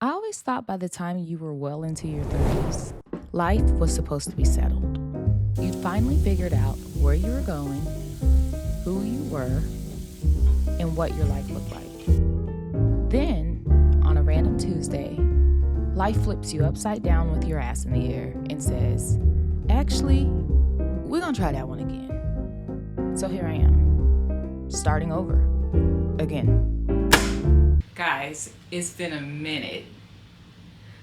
I always thought by the time you were well into your 30s, life was supposed to be settled. You'd finally figured out where you were going, who you were, and what your life looked like. Then, on a random Tuesday, life flips you upside down with your ass in the air and says, actually, we're gonna try that one again. So here I am, starting over again. Guys, it's been a minute.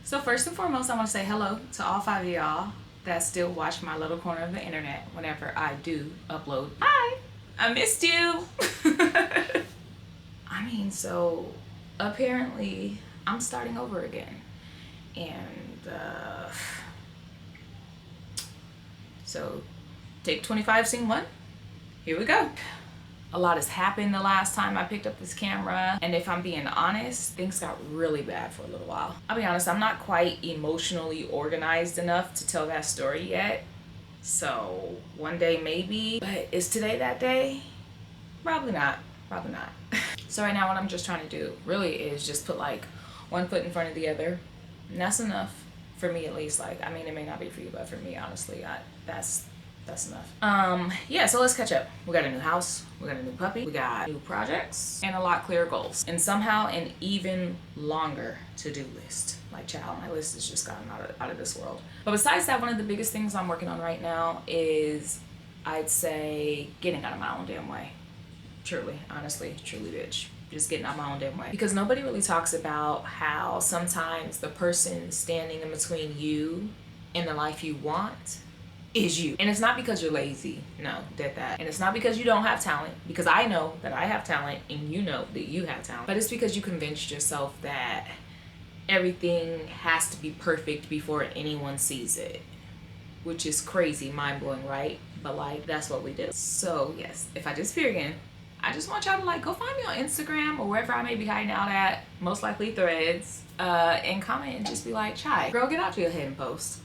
So first and foremost, I want to say hello to all 5 of y'all that still watch my little corner of the internet whenever I do upload. Hi, I missed you. So apparently I'm starting over again. And so take 25, scene 1. Here we go. A lot has happened the last time I picked up this camera, and if I'm being honest, things got really bad for a little while. I'll be honest, I'm not quite emotionally organized enough to tell that story yet. So one day maybe, but is today that day? Probably not, probably not. So right now what I'm just trying to do really is just put like one foot in front of the other, and that's enough for me at least. Like, I mean, it may not be for you, but for me, honestly, that's enough. Yeah, so let's catch up. We got a new house, we got a new puppy, we got new projects, and a lot clearer goals. And somehow an even longer to-do list. Like, child, my list has just gotten out of this world. But besides that, one of the biggest things I'm working on right now is, I'd say, getting out of my own damn way. Truly, honestly, truly, bitch. Just getting out my own damn way. Because nobody really talks about how sometimes the person standing in between you and the life you want is you. And it's not because you're lazy, no, dead that. And it's not because you don't have talent, because I know that I have talent and you know that you have talent. But it's because you convinced yourself that everything has to be perfect before anyone sees it. Which is crazy, mind-blowing, right? But like, that's what we do. So yes, if I disappear again, I just want y'all to like go find me on Instagram or wherever I may be hiding out at, most likely Threads, and comment and just be like, Chai, girl, get out your head and post.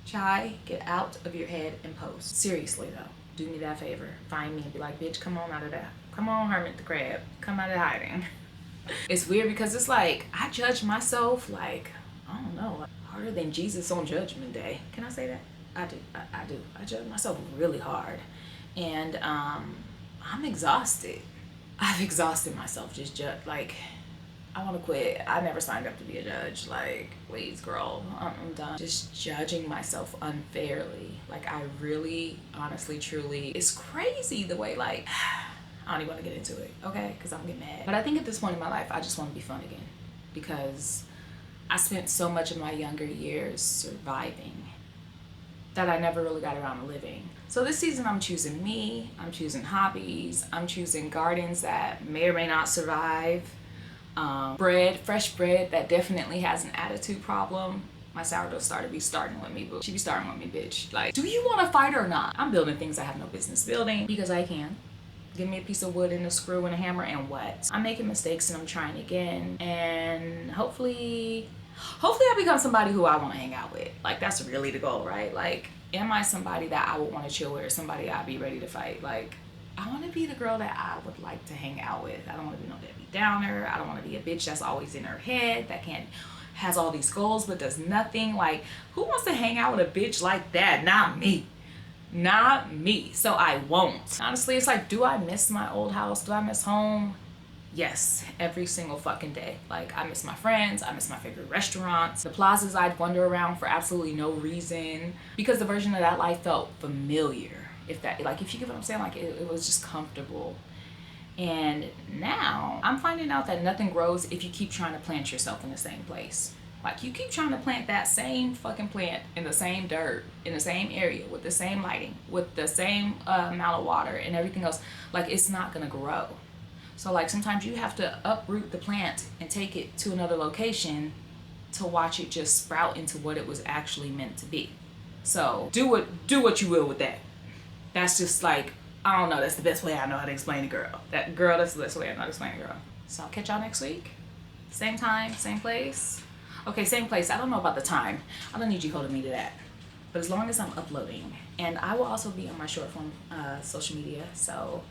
Chai, get out of your head and post. Seriously though, do me that favor. Find me and be like, bitch, come on out of that. Come on, Hermit the Crab. Come out of hiding. It's weird because it's like, I judge myself like, I don't know, like, harder than Jesus on Judgment Day. Can I say that? I do. I do. I judge myself really hard. And I'm exhausted. I've exhausted myself just like, I want to quit. I never signed up to be a judge. Like, please, girl, I'm done. Just judging myself unfairly. Like, I really, honestly, truly, it's crazy the way, like, I don't even want to get into it, okay? Because I'm getting mad. But I think at this point in my life, I just want to be fun again. Because I spent so much of my younger years surviving that I never really got around to living. So this season I'm choosing me, I'm choosing hobbies, I'm choosing gardens that may or may not survive, fresh bread that definitely has an attitude problem. My sourdough starter be starting with me, but she be starting with me, bitch. Like, do you want to fight or not? I'm building things I have no business building because I can. Give me a piece of wood and a screw and a hammer and what? I'm making mistakes and I'm trying again, and hopefully I become somebody who I want to hang out with. Like, that's really the goal, right? Like, am I somebody that I would want to chill with, or somebody I'd be ready to fight? Like, I want to be the girl that I would like to hang out with. I don't want to be no deadbeat downer. I don't want to be a bitch that's always in her head, that has all these goals but does nothing. Like, who wants to hang out with a bitch like that? Not me. Not me. So I won't. Honestly, it's like, do I miss my old house? Do I miss home? Yes, every single fucking day. Like, I miss my friends, I miss my favorite restaurants, the plazas I'd wander around for absolutely no reason, because the version of that life felt familiar. If you get what I'm saying, like, it was just comfortable. And now I'm finding out that nothing grows if you keep trying to plant yourself in the same place. Like, you keep trying to plant that same fucking plant in the same dirt, in the same area, with the same lighting, with the same amount of water and everything else. Like, it's not gonna grow. So like, sometimes you have to uproot the plant and take it to another location to watch it just sprout into what it was actually meant to be. So do what you will with that. That's just like, I don't know, that's the best way I know how to explain it, girl. That's the best way I know how to explain it, girl. So I'll catch y'all next week. Same time, same place. Okay, same place. I don't know about the time. I don't need you holding me to that. But as long as I'm uploading. And I will also be on my short form social media. So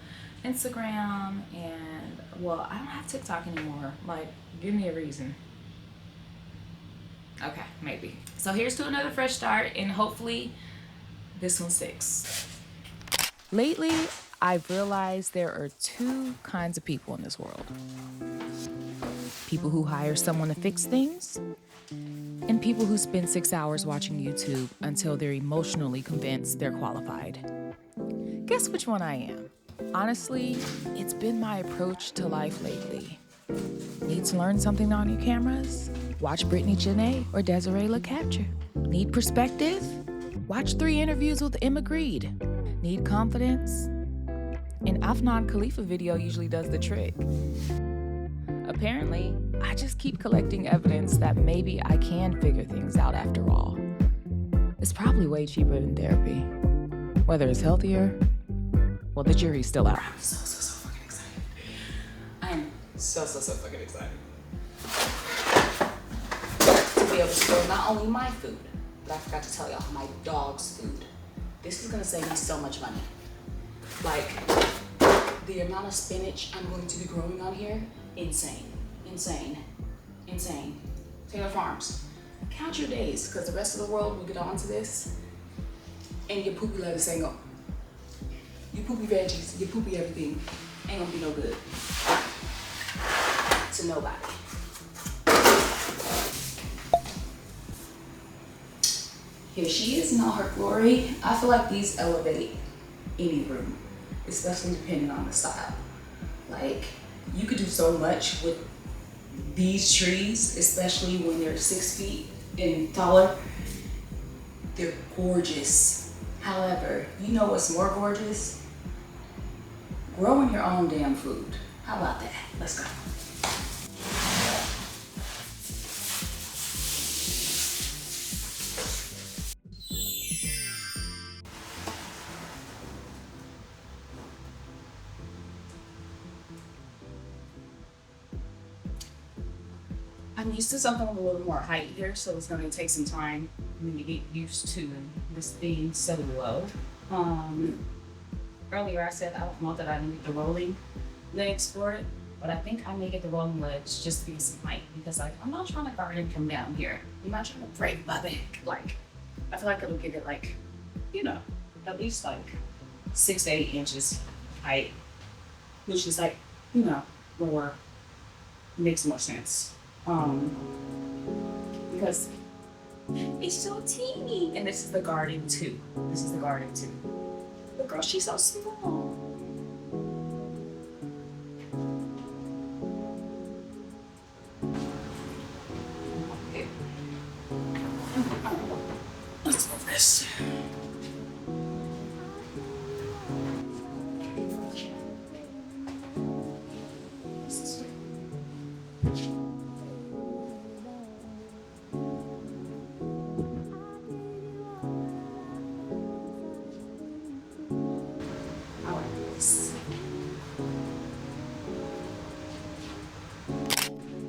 Instagram and, well, I don't have TikTok anymore. Like, give me a reason. maybe. So here's to another fresh start, and hopefully this one sticks. Lately, I've realized there are two kinds of people in this world. People who hire someone to fix things, and people who spend 6 hours watching YouTube until they're emotionally convinced they're qualified. Guess which one I am? Honestly, it's been my approach to life lately. Need to learn something on your cameras? Watch Brittany Janae or Desiree LeCapture. Need perspective? Watch 3 interviews with Emma Grede. Need confidence? An Afnan Khalifa video usually does the trick. Apparently, I just keep collecting evidence that maybe I can figure things out after all. It's probably way cheaper than therapy. Whether it's healthier, well, the jury's still out. I'm so fucking excited. I am so fucking excited. To be able to store not only my food, but I forgot to tell y'all, my dog's food. This is gonna save me so much money. Like, the amount of spinach I'm going to be growing on here, insane. Taylor Farms, count your days, because the rest of the world will get onto this, and your poopy lettuce ain't gonna, your poopy veggies, your poopy everything ain't gonna be no good to nobody. Here she is in all her glory. I feel like these elevate any room, especially depending on the style. Like, you could do so much with these trees, especially when they're 6 feet and taller. They're gorgeous. However, you know what's more gorgeous? Growing your own damn food. How about that? Let's go. I'm used to something with a little more height here, so it's going to take some time for me to get used to this being so low. Earlier I said I don't know that I need the rolling legs for it, but I think I may get the rolling legs just to get some height, because like, I'm not trying to garden from down here. I'm not trying to break my back. Like, I feel like it'll give it like, you know, at least like 6 to 8 inches height, which is like, you know, more, makes more sense. Because it's so teeny. And this is the garden too. But girl, she's so small. Okay. Let's move this.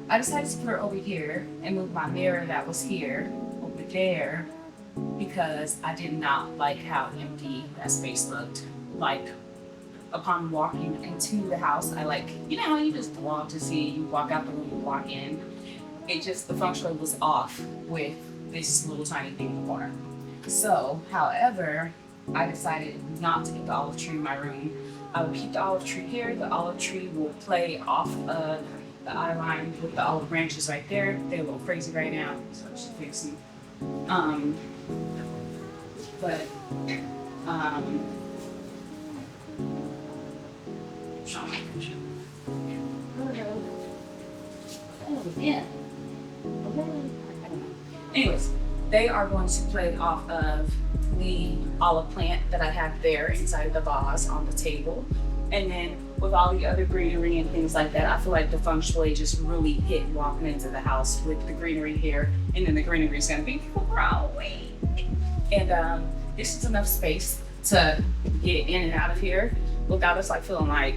I decided to put her over here and move my mirror that was here over there, because I did not like how empty that space looked. Like, upon walking into the house, I like, you know how you just walk to see, you walk out the room, you walk in. It just, the feng shui was off with this little tiny thing in the corner. So, however, I decided not to get the olive tree in my room. I will keep the olive tree here. The olive tree will play off of the eye line with the olive branches right there. They're a little crazy right now, so I should fix them. Anyways, they are going to play off of the olive plant that I have there inside of the vase on the table. And then with all the other greenery and things like that, I feel like the feng shui just really hit walking into the house with the greenery here. And then the greenery is gonna be growing. And this is enough space to get in and out of here without us like feeling like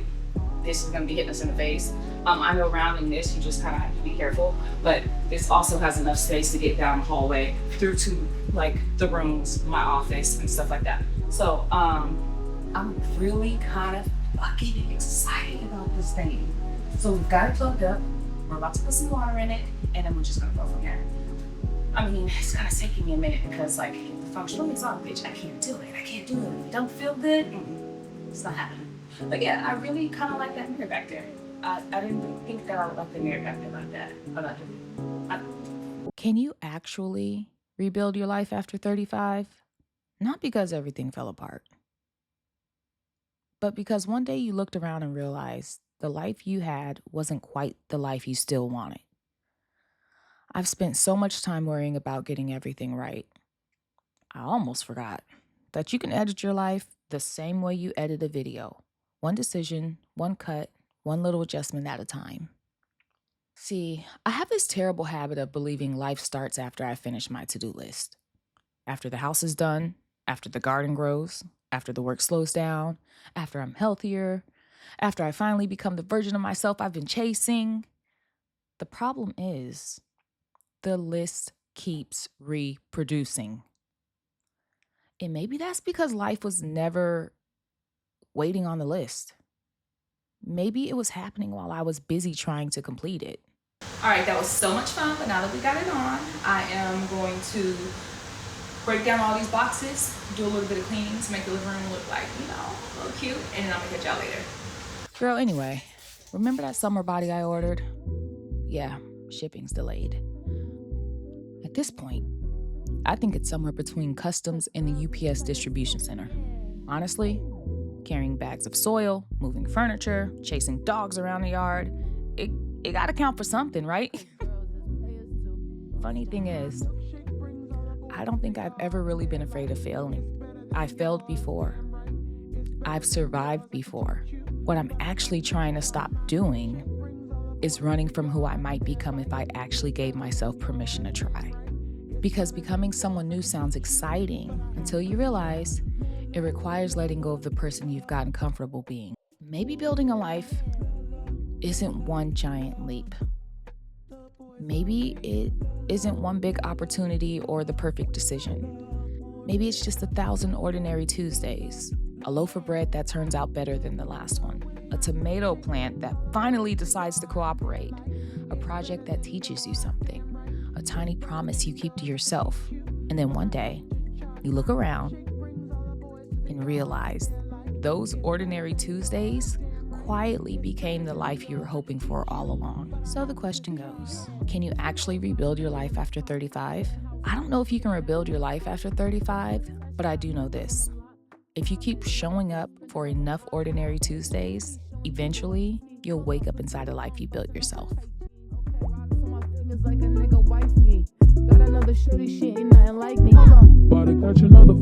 this is gonna be hitting us in the face. I know rounding this, you just kind of have to be careful, but this also has enough space to get down the hallway through to like the rooms, my office and stuff like that. So I'm really kind of fucking excited about this thing. So we've got it plugged up. We're about to put some water in it, and then we're just gonna go from here. I mean, it's kind of taking me a minute because, like, the feng shui is on, bitch. I can't do it. I can't do it. Don't feel good. It's not happening. But yeah, I really kind of like that mirror back there. I didn't think that I would like the mirror back there like that. But I do. Can you actually rebuild your life after 35? Not because everything fell apart, but because one day you looked around and realized the life you had wasn't quite the life you still wanted. I've spent so much time worrying about getting everything right. I almost forgot that you can edit your life the same way you edit a video. One decision, one cut, one little adjustment at a time. See, I have this terrible habit of believing life starts after I finish my to-do list. After the house is done, after the garden grows, after the work slows down, after I'm healthier, after I finally become the version of myself I've been chasing. The problem is, the list keeps reproducing. And maybe that's because life was never waiting on the list. Maybe it was happening while I was busy trying to complete it. All right, that was so much fun, but now that we got it on, I am going to break down all these boxes, do a little bit of cleaning to make the living room look like, a little cute, and then I'm gonna catch y'all later. Girl, anyway, remember that summer body I ordered? Yeah, shipping's delayed. At this point, I think it's somewhere between customs and the UPS distribution center. Honestly, carrying bags of soil, moving furniture, chasing dogs around the yard, it gotta count for something, right? Funny thing is, I don't think I've ever really been afraid of failing. I failed before. I've survived before. What I'm actually trying to stop doing is running from who I might become if I actually gave myself permission to try. Because becoming someone new sounds exciting until you realize it requires letting go of the person you've gotten comfortable being. Maybe building a life isn't one giant leap. Maybe it isn't one big opportunity or the perfect decision. Maybe it's just 1,000 ordinary Tuesdays, a loaf of bread that turns out better than the last one, a tomato plant that finally decides to cooperate, a project that teaches you something, a tiny promise you keep to yourself, and then one day, you look around and realize those ordinary Tuesdays quietly became the life you were hoping for all along. So the question goes, can you actually rebuild your life after 35? I don't know if you can rebuild your life after 35, but I do know this. If you keep showing up for enough ordinary Tuesdays, eventually you'll wake up inside a life you built yourself. Like a nigga wife me. Got another shorty, she ain't nothing like me. About to catch another